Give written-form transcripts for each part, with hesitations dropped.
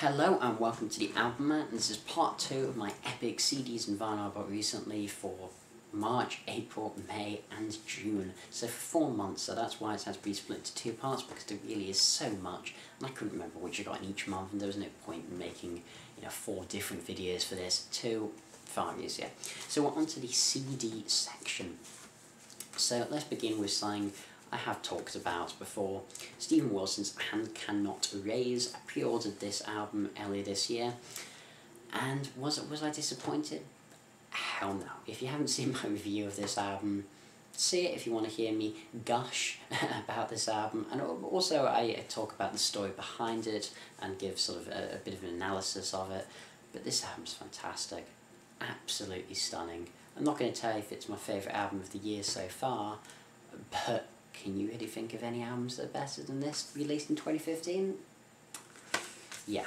Hello and welcome to TheAIbumMan, and this is part 2 of my epic CDs and vinyl I bought recently for March, April, May and June. So for 4 months, so that's why it's had to be split into 2 parts, because there really is so much and I couldn't remember which I got in each month, and there was no point in making 4 different videos for this. 2 5 years, yeah. So we're on to the CD section. So let's begin with something I have talked about before. Steven Wilson's Hand Cannot Erase. I pre-ordered this album earlier this year, and was I disappointed? Hell no. If you haven't seen my review of this album, see it if you want to hear me gush about this album. And also I talk about the story behind it and give sort of a bit of an analysis of it. But this album's fantastic. Absolutely stunning. I'm not going to tell you if it's my favourite album of the year so far, but can you really think of any albums that are better than this, released in 2015? Yeah.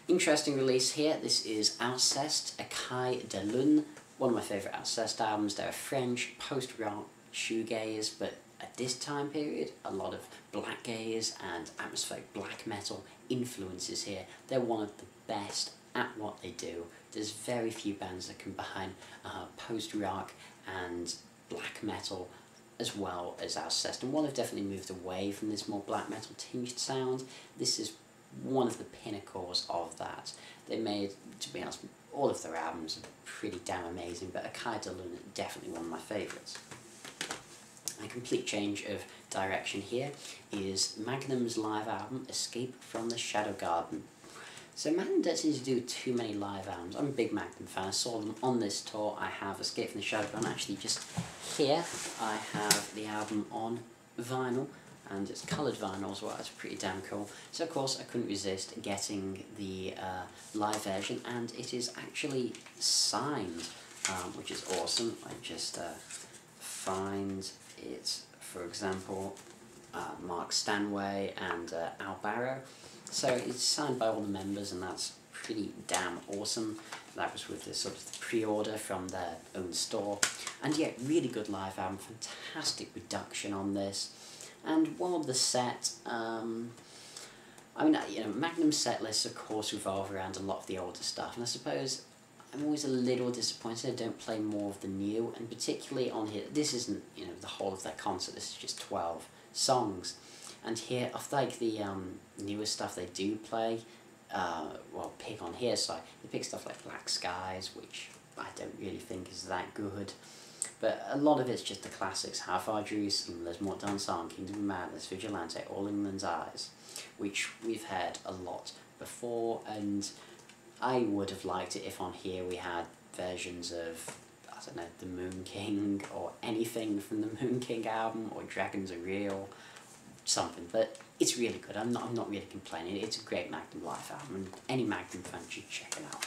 Interesting release here. This is Alceste, Acai de Lune, one of my favourite Alceste albums. They're a French post-rock shoegaze, but at this time period, a lot of black gaze and atmospheric black metal influences here. They're one of the best at what they do. There's very few bands that can combine post-rock and black metal as well as Alceste, and while they've definitely moved away from this more black metal tinged sound, this is one of the pinnacles of that. They made, to be honest, all of their albums are pretty damn amazing, but Acai de Lune is definitely one of my favourites. A complete change of direction here is Magnum's live album, Escape from the Shadow Garden. So Magnum doesn't seem to do too many live albums. I'm a big Magnum fan. I saw them on this tour. I have Escape from the Shadow Garden. Actually, just here I have the album on vinyl, and it's coloured vinyl as well. It's pretty damn cool. So of course I couldn't resist getting the live version, and it is actually signed, which is awesome. I just find it, for example, Mark Stanway and Al Barrow. So it's signed by all the members, and that's pretty damn awesome. That was with the sort of pre-order from their own store. And yeah, really good live album, fantastic production on this. And while the set, I mean, Magnum set lists of course revolve around a lot of the older stuff, and I suppose I'm always a little disappointed they don't play more of the new, and particularly on here, this isn't, the whole of their concert, this is just 12 songs. And here, of like the newer stuff they do play, well, pick on here, so they pick stuff like Black Skies, which I don't really think is that good. But a lot of it's just the classics, How Far Jerusalem, Les Morts Dansant, Kingdom of Madness, Vigilante, All England's Eyes, which we've heard a lot before, and I would have liked it if on here we had versions of, I don't know, The Moon King, or anything from the Moon King album, or Dragons Are Real, something. But it's really good. I'm not really complaining. It's a great Magnum live album, and any Magnum fan should check it out.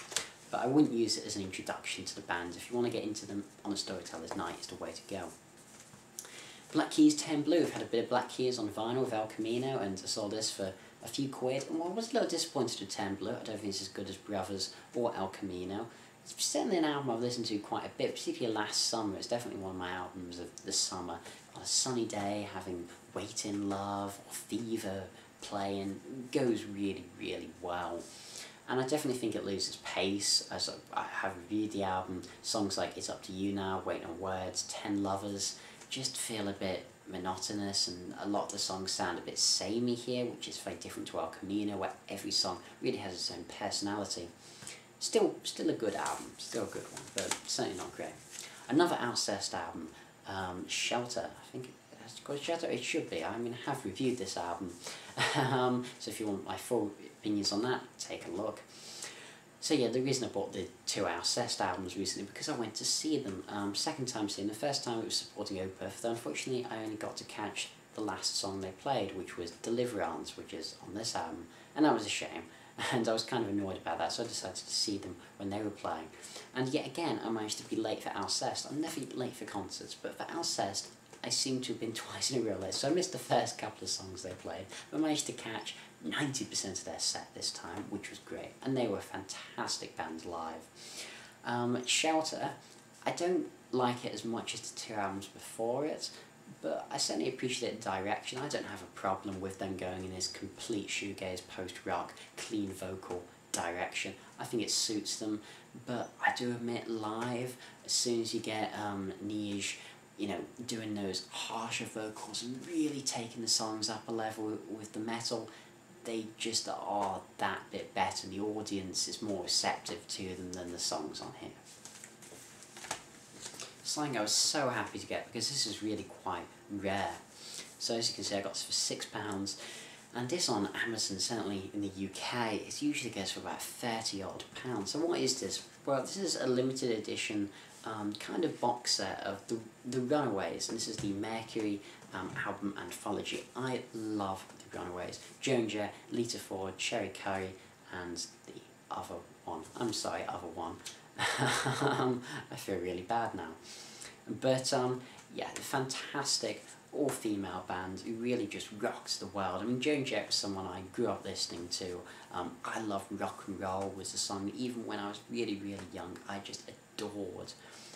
But I wouldn't use it as an introduction to the band. If you want to get into them on a Storyteller's Night, it's the way to go. Black Keys 10 Blue. We've had a bit of Black Keys on vinyl with El Camino, and I saw this for a few quid. And I was a little disappointed with 10 Blue. I don't think it's as good as Brothers or El Camino. It's certainly an album I've listened to quite a bit, particularly last summer. It's definitely one of my albums of the summer. On a sunny day, having Wait in Love or Fever playing goes really, really well. And I definitely think it loses pace. As I have reviewed the album, songs like It's Up to You Now, Waiting on Words, 10 Lovers just feel a bit monotonous, and a lot of the songs sound a bit samey here, which is very different to El Camino, where every song really has its own personality. Still a good album, still a good one, but certainly not great. Another Alceste album, Shelter. I think it's called Shelter. It should be. I mean, I have reviewed this album, so if you want my full opinions on that, take a look. So yeah, the reason I bought the 2 Alceste albums recently, because I went to see them. Second time seeing them. The first time it was supporting Opeth, though unfortunately I only got to catch the last song they played, which was Deliverance, which is on this album, and that was a shame. And I was kind of annoyed about that, so I decided to see them when they were playing. And yet again, I managed to be late for Alceste. I'm never late for concerts, but for Alceste, I seem to have been twice in a row late. So I missed the first couple of songs they played, but I managed to catch 90% of their set this time, which was great. And they were a fantastic band live. Shelter, I don't like it as much as the 2 albums before it, but I certainly appreciate the direction. I don't have a problem with them going in this complete shoegaze, post-rock, clean vocal direction. I think it suits them, but I do admit live, as soon as you get Nij, you know, doing those harsher vocals and really taking the songs up a level with the metal, they just are that bit better. The audience is more receptive to them than the songs on here. Something I was so happy to get because this is really quite rare. So as you can see, I got this for £6, and this on Amazon, certainly in the UK, it usually goes for about 30 odd pounds. So what is this? Well, this is a limited edition kind of box set of the Runaways, and this is the Mercury album anthology. I love the Runaways. Joan Jett, Lita Ford, Sherry Curry, and the other one. I'm sorry, other one. I feel really bad now. But yeah, fantastic all-female band who really just rocks the world. I mean, Joan Jett was someone I grew up listening to. I Love Rock and Roll was a song, even when I was really, really young, I just adored.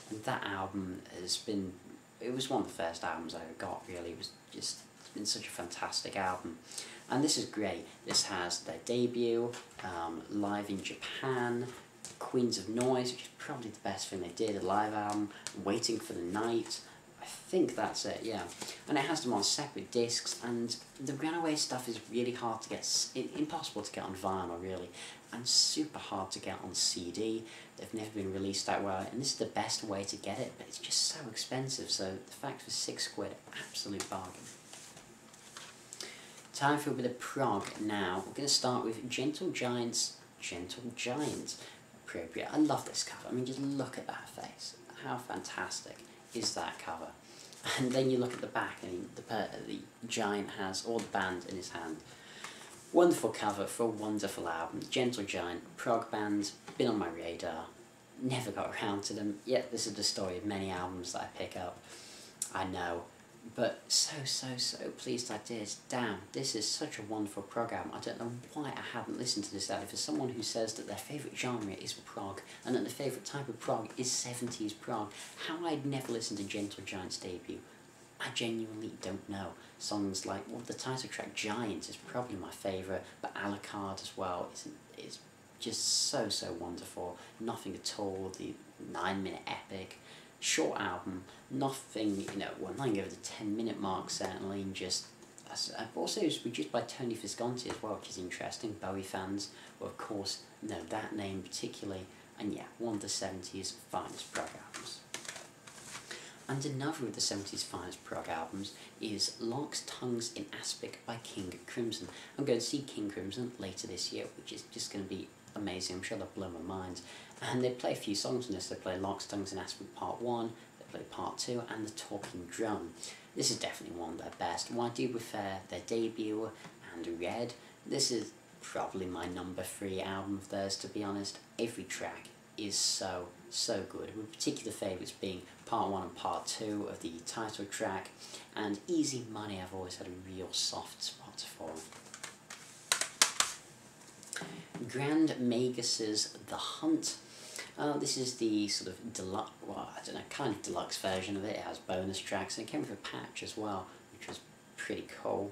And that album has been, it was one of the first albums I ever got, really. It was just, it's been such a fantastic album. And this is great. This has their debut, live in Japan, Queens of Noise, which is probably the best thing they did, a live album, Waiting for the Night, I think that's it, yeah. And it has them on separate discs, and the Runaway stuff is really hard to get, impossible to get on vinyl really, and super hard to get on CD. They've never been released that well, and this is the best way to get it, but it's just so expensive, so the fact for £6, absolute bargain. Time for a bit of prog now. We're going to start with Gentle Giant. Appropriate. I love this cover. I mean, just look at that face. How fantastic is that cover? And then you look at the back, and the giant has all the band in his hand. Wonderful cover for a wonderful album. Gentle Giant, prog band, been on my radar, never got around to them. Yet this is the story of many albums that I pick up. I know. But so pleased I did. Damn, this is such a wonderful prog album. I don't know why I haven't listened to this album. For someone who says that their favourite genre is prog, and that their favourite type of prog is 70s prog, how I'd never listened to Gentle Giant's debut, I genuinely don't know. Songs like, well, the title track Giant is probably my favourite, but Alucard as well is just so wonderful. Nothing at all, the 9-minute epic. Short album, nothing, you know, well, nothing over the 10-minute mark certainly, and just, also it was produced by Tony Visconti as well, which is interesting. Bowie fans will of course know that name particularly, and yeah, one of the 70s finest prog albums. And another of the 70s finest prog albums is Lark's Tongues in Aspic by King Crimson. I'm going to see King Crimson later this year, which is just going to be amazing. I'm sure they'll blow my mind. And they play a few songs in this. They play Lark's Tongues in Aspic Part 1, they play Part 2, and The Talking Drum. This is definitely one of their best. While I do prefer their debut and Red, this is probably my number 3 album of theirs, to be honest. Every track is so good, with particular favourites being Part 1 and Part 2 of the title track, and Easy Money I've always had a real soft spot for. Grand Magus's The Hunt. This is the sort of deluxe, well, I don't know, kind of deluxe version of it. It has bonus tracks, and it came with a patch as well, which was pretty cool.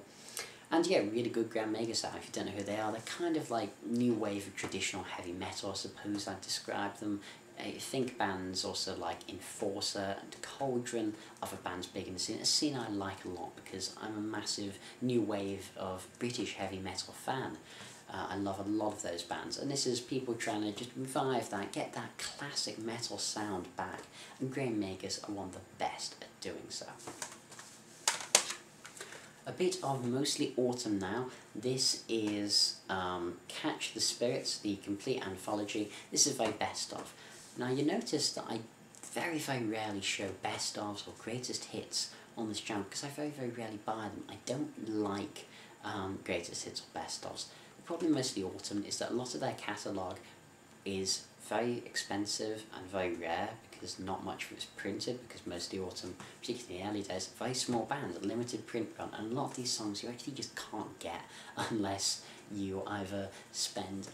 And yeah, really good Grand Magus out. If you don't know who they are, they're kind of like new wave of traditional heavy metal, I suppose I'd describe them. I think bands also like Enforcer and Cauldron, other bands big in the scene. A scene I like a lot because I'm a massive new wave of British heavy metal fan. I love a lot of those bands, and this is people trying to just revive that, get that classic metal sound back, and Grand Magus are one of the best at doing so. A bit of mostly autumn now. This is Catch the Spirits, the complete anthology. This is my best of. Now you notice that I very rarely show best ofs or greatest hits on this channel because I very rarely buy them. I don't like greatest hits or best ofs. The problem mostly autumn is that a lot of their catalogue is very expensive and very rare because not much of it's printed, because mostly autumn, particularly in the early days, very small bands, a limited print run, and a lot of these songs you actually just can't get unless you either spend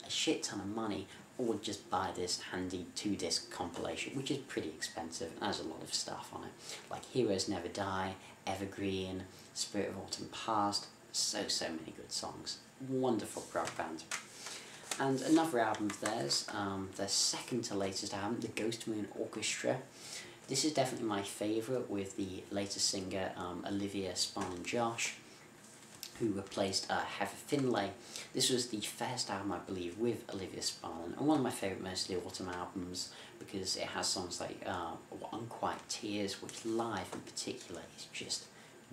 a shit ton of money or just buy this handy 2-disc compilation, which is pretty expensive and has a lot of stuff on it, like Heroes Never Die, Evergreen, Spirit of Autumn Past, so many good songs. Wonderful prog band. And another album of theirs, their second to latest album, The Ghost Moon Orchestra. This is definitely my favourite, with the latest singer Olivia Sparling-Josh, who replaced Heather Finlay. This was the first album, I believe, with Olivia Sparling, and one of my favourite mostly autumn albums, because it has songs like Unquiet Tears, which live in particular is just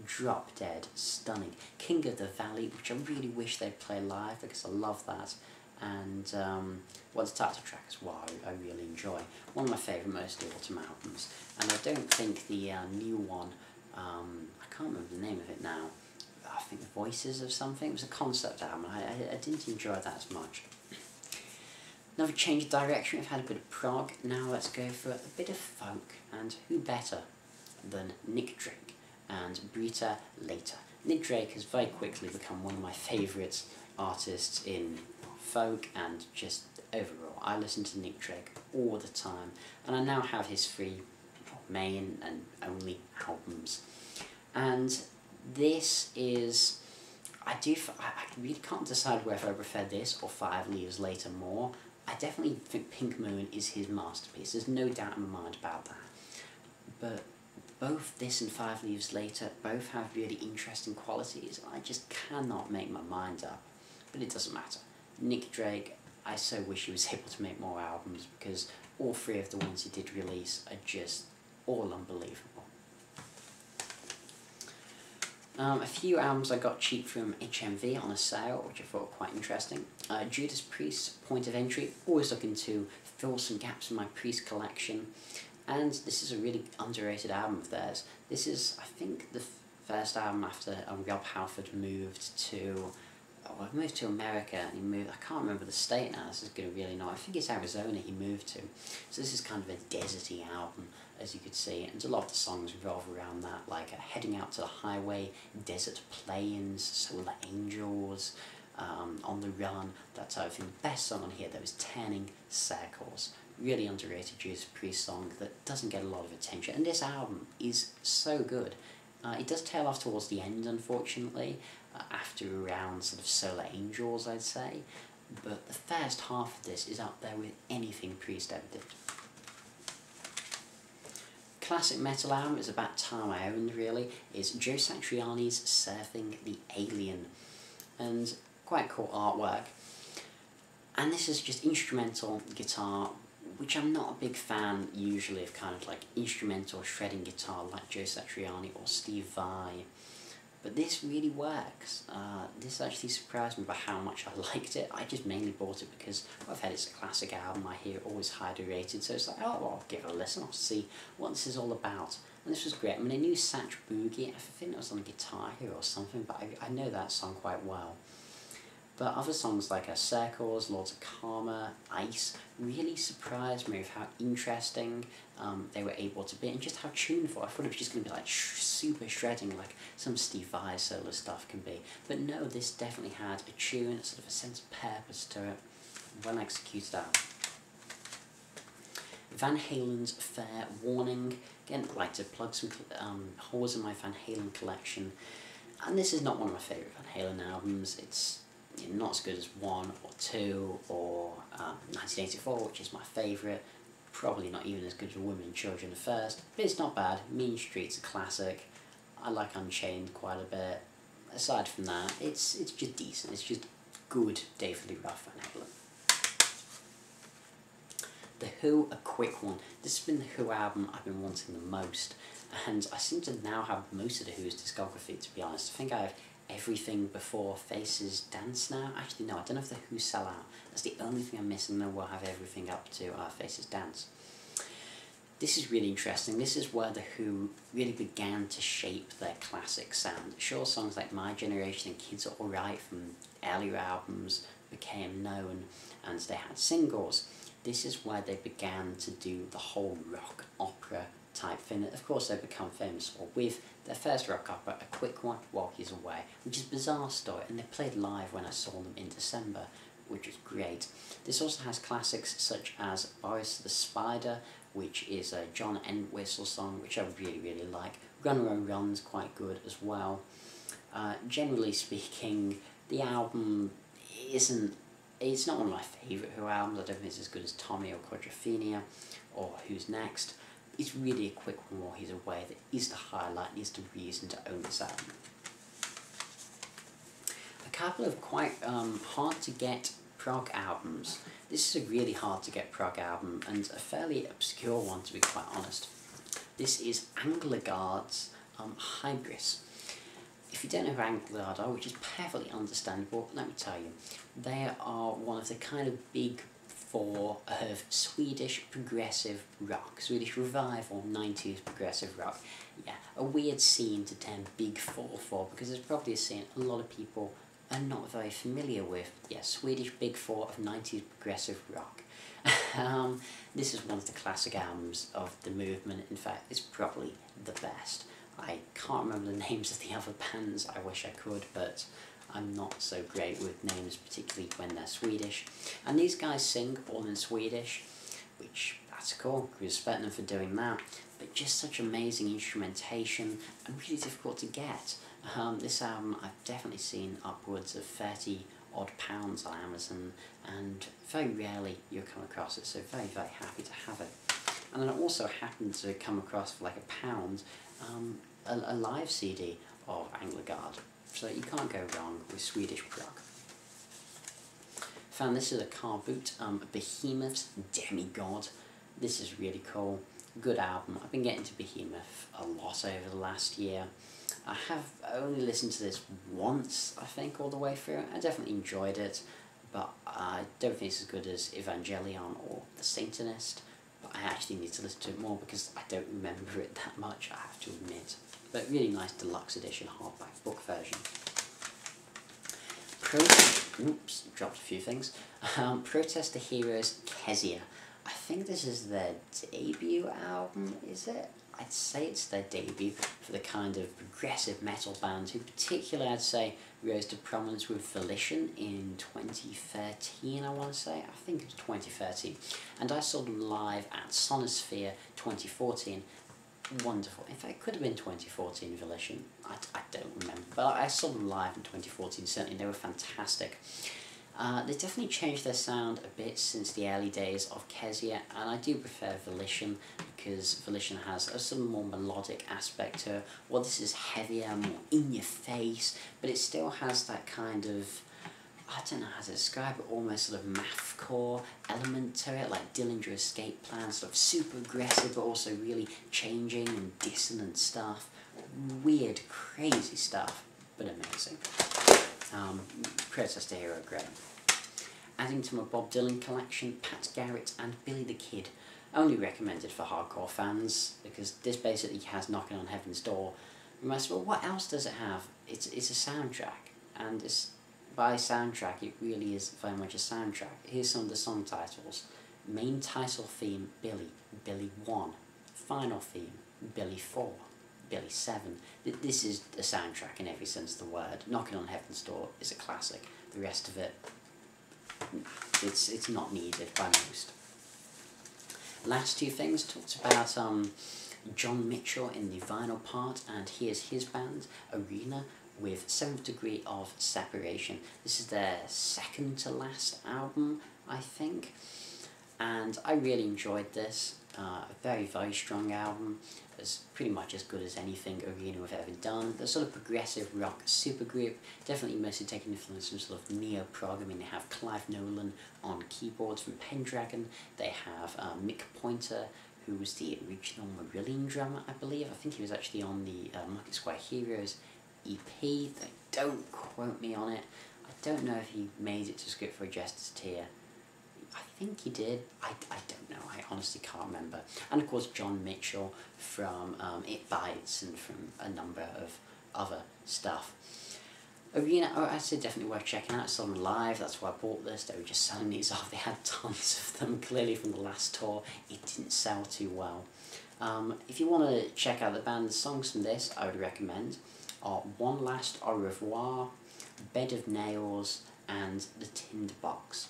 drop dead stunning. King of the Valley, which I really wish they'd play live, because I love that. And the title track as well, I really enjoy. One of my favourite mostly autumn albums. And I don't think the new one, I can't remember the name of it now, I think The Voices of something, it was a concept album, I didn't enjoy that as much. Another change of direction, we've had a bit of prog, now let's go for a bit of folk, and who better than Nick Drake and Brita Later. Nick Drake has very quickly become one of my favourite artists in folk and just overall. I listen to Nick Drake all the time, and I now have his 3 main and only albums. And this is, I really can't decide whether I prefer this or 5 Leaves Later more. I definitely think Pink Moon is his masterpiece, there's no doubt in my mind about that. But both this and 5 Leaves Later both have really interesting qualities. I just cannot make my mind up, but it doesn't matter. Nick Drake, I so wish he was able to make more albums, because all 3 of the ones he did release are just all unbelievable. A few albums I got cheap from HMV on a sale, which I thought were quite interesting. Judas Priest, Point of Entry, always looking to fill some gaps in my Priest collection. And this is a really underrated album of theirs. This is, I think, the first album after Rob Halford moved to America, and he moved, I can't remember the state now, this is going to really know, I think it's Arizona he moved to. So this is kind of a deserty album, as you could see, and a lot of the songs revolve around that, like Heading Out to the Highway, Desert Plains, Solar Angels, On the Run, that type of thing. The best song on here though is Turning Circles. Really underrated Judas Priest song that doesn't get a lot of attention, and this album is so good. It does tail off towards the end, unfortunately, after around sort of Solar Angels, I'd say, but the first half of this is up there with anything Priest ever did. Classic metal album, is about time I owned really, is Joe Satriani's Surfing the Alien, and quite cool artwork. And this is just instrumental guitar, which I'm not a big fan usually of, kind of like instrumental shredding guitar like Joe Satriani or Steve Vai. But this really works. This actually surprised me by how much I liked it. I just mainly bought it because I've heard it's a classic album, I hear it always highly rated, so it's like, oh, well, I'll give it a listen, I'll see what this is all about. And this was great. I mean, I knew Satch Boogie, I think it was on a Guitar Hero or something, but I know that song quite well. But other songs like Circles, Lords of Karma, Ice really surprised me with how interesting they were able to be, and just how tuneful. I thought it was just going to be like super shredding like some Steve Vai solo stuff can be. But no, this definitely had a tune, sort of a sense of purpose to it. Well executed out. Van Halen's Fair Warning. Again, I'd like to plug some holes in my Van Halen collection. And this is not one of my favourite Van Halen albums. It's not as good as 1 or 2 or 1984, which is my favourite. Probably not even as good as Women and Children the First, but it's not bad. Mean Street's a classic. I like Unchained quite a bit. Aside from that, it's just decent. It's just good David Lee Roth Van Halen. The Who, a quick one. This has been the Who album I've been wanting the most, and I seem to now have most of the Who's discography, to be honest. I think I have everything before Faces Dance now. Actually no, I don't know if the Who sell out. That's the only thing I'm missing, then we'll have everything up to Faces Dance. This is really interesting. This is where the Who really began to shape their classic sound. Sure, songs like My Generation and Kids Are Alright from earlier albums became known, and they had singles. This is where they began to do the whole rock opera type thing that of course they've become famous for, with their first rock opera, A Quick One, Walk Is Away, which is a bizarre story, and they played live when I saw them in December, which was great. This also has classics such as Boris the Spider, which is a John Entwistle song, which I really, really like, Run Run Run's quite good as well. Generally speaking, the album it's not one of my favourite Who albums. I don't think it's as good as Tommy or Quadrophenia or Who's Next. It's really a quick one while he's away that is the highlight, is the reason to own this album. A couple of quite hard to get prog albums. This is a really hard to get prog album and a fairly obscure one, to be quite honest. This is Anglergard's Hybris. If you don't know who Anglergard are, which is perfectly understandable, let me tell you, they are one of the kind of big four of Swedish progressive rock, Swedish revival 90s progressive rock. Yeah, a weird scene to term big four for, because it's probably a scene a lot of people are not very familiar with. Yeah, Swedish big four of 90s progressive rock. This is one of the classic albums of the movement. In fact, it's probably the best. I can't remember the names of the other bands, I wish I could, but I'm not so great with names, particularly when they're Swedish. And these guys sing all in Swedish, which, that's cool, we respect them for doing that, but just such amazing instrumentation and really difficult to get. This album I've definitely seen upwards of 30 odd pounds on Amazon, and very rarely you'll come across it, so very, very happy to have it. And then I also happened to come across for like £1 a live CD of Anglergard, so you can't go wrong with Swedish prog. Found this is a car boot, Behemoth's Demigod. This is really cool, good album. I've been getting to Behemoth a lot over the last year. I have only listened to this once, I think, all the way through. I definitely enjoyed it, but I don't think it's as good as Evangelion or The Satanist. But I actually need to listen to it more because I don't remember it that much, I have to admit. But really nice deluxe edition hardback book version. Oops, dropped a few things. Protest the Heroes, Kezia. I think this is their debut album, is it? I'd say it's their debut for the kind of progressive metal band who particularly, I'd say, rose to prominence with Volition in 2013, I want to say. I think it was 2013. And I saw them live at Sonosphere 2014. Wonderful. In fact, it could have been 2014 Volition. I don't remember. But I saw them live in 2014, certainly. They were fantastic. They definitely changed their sound a bit since the early days of Kezia, and I do prefer Volition because Volition has a sort of more melodic aspect to it. Well, this is heavier, more in your face, but it still has that kind of, I don't know how to describe it, almost sort of mathcore element to it, like Dillinger Escape Plan, sort of super aggressive but also really changing and dissonant stuff. Weird, crazy stuff, but amazing. Protest the Hero, great. Adding to my Bob Dylan collection, Pat Garrett and Billy the Kid. Only recommended for hardcore fans, because this basically has Knocking on Heaven's Door. You might say, well, what else does it have? It's a soundtrack, and it's, by soundtrack, it really is very much a soundtrack. Here's some of the song titles. Main title theme, Billy, Billy 1. Final theme, Billy 4. Billy 7. This is a soundtrack in every sense of the word. Knocking on Heaven's Door is a classic. The rest of it, it's not needed by most. Last two things, talked about John Mitchell in the vinyl part, and here's his band, Arena, with 7th Degree of Separation. This is their second to last album, I think, and I really enjoyed this. A very, very strong album. It's pretty much as good as anything Arena have ever done. The sort of progressive rock supergroup, definitely mostly taking influence from sort of neo-prog. I mean, they have Clive Nolan on keyboards from Pendragon. They have Mick Pointer, who was the original Marillion drummer, I believe. I think he was actually on the Market Square Heroes EP. Don't quote me on it. I don't know if he made it to Script for a Jester's Tear. I think he did. I don't know. I honestly can't remember. And of course John Mitchell from It Bites and from a number of other stuff. Arena, I'd say definitely worth checking out. I saw them live, that's why I bought this. They were just selling these off. They had tons of them, clearly from the last tour. It didn't sell too well. If you want to check out the band, the songs from this I would recommend are One Last Au Revoir, Bed of Nails, and The Tinned Box.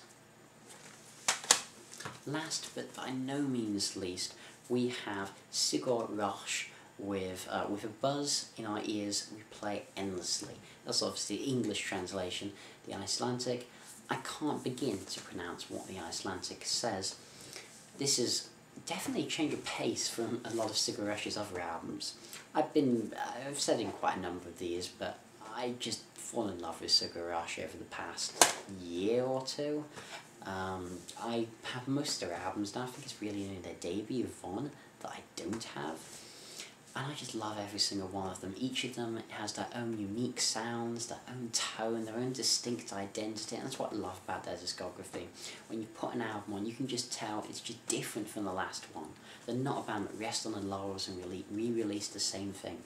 Last but by no means least, we have Sigur Rós with a buzz in our ears, we play endlessly. That's obviously the English translation. The Icelandic, I can't begin to pronounce what the Icelandic says. This is definitely a change of pace from a lot of Sigur Rós other albums. I've said in quite a number of these, but I just fall in love with Sigur Rós over the past year or two. I have most of their albums now. I think it's really only their debut, Von, that I don't have. And I just love every single one of them. Each of them has their own unique sounds, their own tone, their own distinct identity, and that's what I love about their discography. When you put an album on, you can just tell it's just different from the last one. They're not a band that rest on their laurels and re-release the same thing.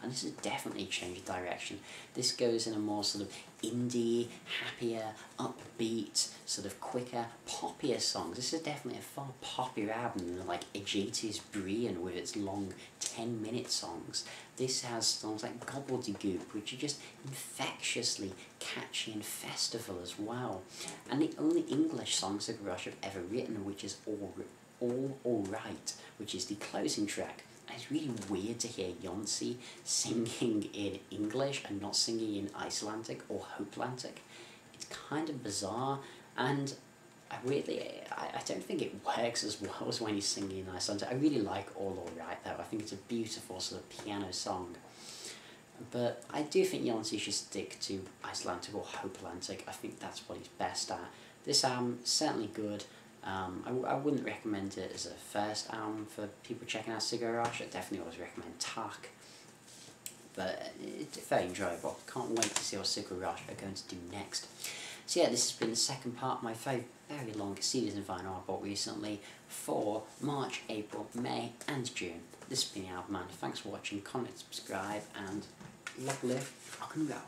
And this has definitely changed direction. This goes in a more sort of indie, happier, upbeat, sort of quicker, poppier songs. This is definitely a far poppier album than like Aegetes Brian with its long 10-minute songs. This has songs like Gobbledygook, which are just infectiously catchy and festival as well. And the only English song Sigur Rós have ever written, which is All Right, which is the closing track. And it's really weird to hear Jonsi singing in English and not singing in Icelandic or Hopelandic. It's kind of bizarre, and I don't think it works as well as when he's singing in Icelandic. I really like All Right though. I think it's a beautiful sort of piano song. But I do think Jonsi should stick to Icelandic or Hopelandic. I think that's what he's best at. This album, certainly good. I wouldn't recommend it as a first album for people checking out Sigur Rós. I definitely always recommend Talk. But it's very enjoyable. Can't wait to see what Sigur Rós are going to do next. So yeah, this has been the second part of my very long CDs and vinyl I bought recently for March, April, May and June. This has been TheAIbumMan. Thanks for watching, comment, subscribe and lovely rock and roll.